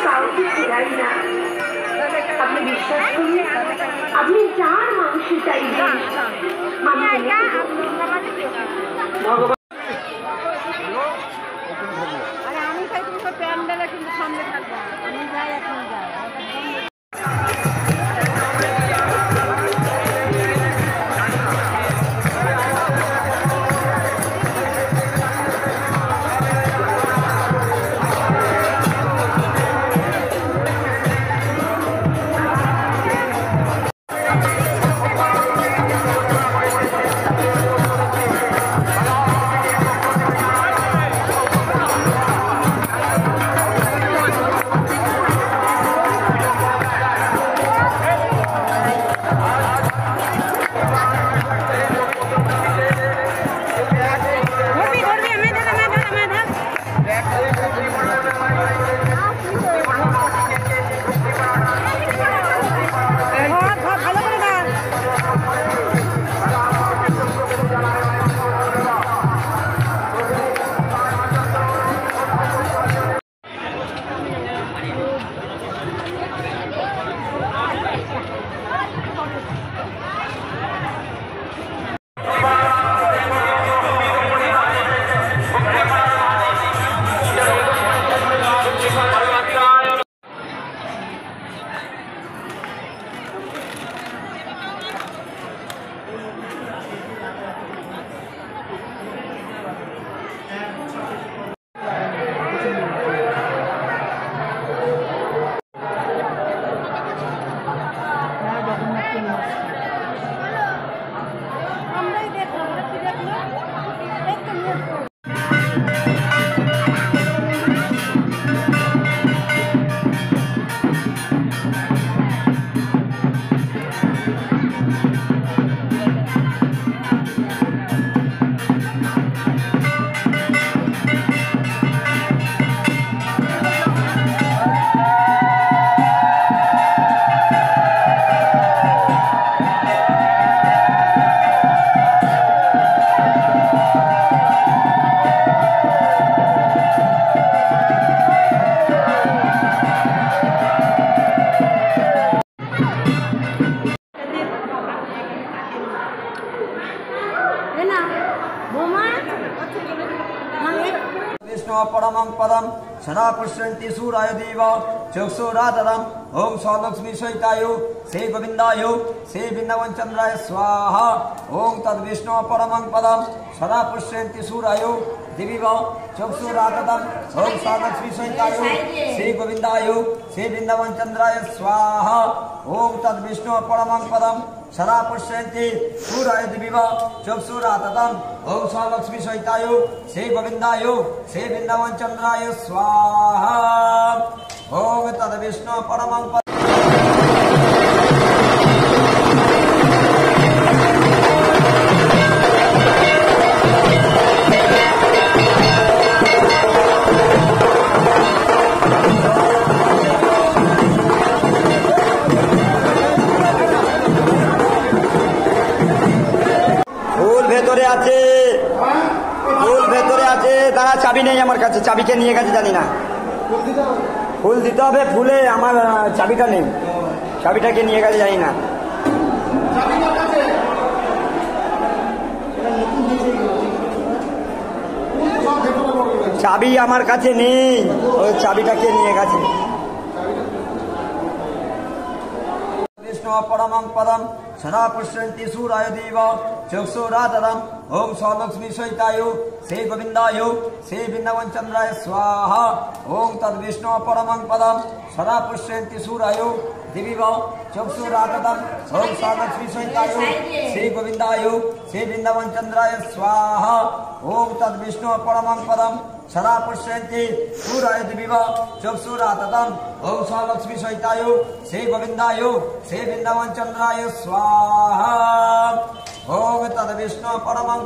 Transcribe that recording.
কাউকে ফেরাই না। আপনি বিশ্বাস করুন, আপনি যার মাংস চাইবেন আমি ভগবান। আমি চাই তুমি প্যান্ডেলে কিন্তু সামনে থাকবা। আমি যাই এখন যাই। विष्णु परमं पदम सदा पुष्यन्ति सूराय देव चक्षुरातदम ओम स्वालक्ष्मी सहितायु श्री गोविंदायु श्री बिंदवंचंद्राय स्वाहा ओम तद विष्णु परमं पदम सदा पुष्यन्ति सूरायु दिविव चक्षुरातदम ओम स्वालक्ष्मी सहितायु श्री गोविंदायु श्री बिंदवंचंद्राय स्वाहा ओम तद विष्णु परमं पदम सदा पुष्यन्ति सूराय दिविव चक्षुरातदम ओम स्वालक्ष्मी सहितायु श्री गोविंदायु श्री बिंदवंचंद्राय स्वाहा ओम तद विष्णु परमं पदम দাঁড়া চাবি নেই আমার কাছে চাবিকে নিয়ে গেছে জানি না ফুল দিতে হবে ফুলে আমার চাবিটা নেই চাবিটাকে নিয়ে গেছে জানি না চাবি আমার কাছে নেই ওই চাবিটাকে নিয়ে গেছে विष्णु परमं पदम सदा पुष्यन्ति सूराय देव चक्षुरातदम ओम स्वालक्ष्मी सहितायु श्री गोविंदायु श्री बिंदवंचंद्राय स्वाहा ओम तद विष्णु परमं पदम सदा पुष्यन्ति सूरायु दिविव चक्षुरातदम ओम स्वालक्ष्मी सहितायु श्री गोविंदायु श्री बिंदवंचंद्राय स्वाहा ओम तद विष्णु परमं पदम सदा पुष्यन्ति सूराय दिविव चक्षुरातदम ओम स्वालक्ष्मी सहितायु श्री गोविंदायु श्री बिंदवंचंद्राय स्वाहा ओम तद विष्णु परमं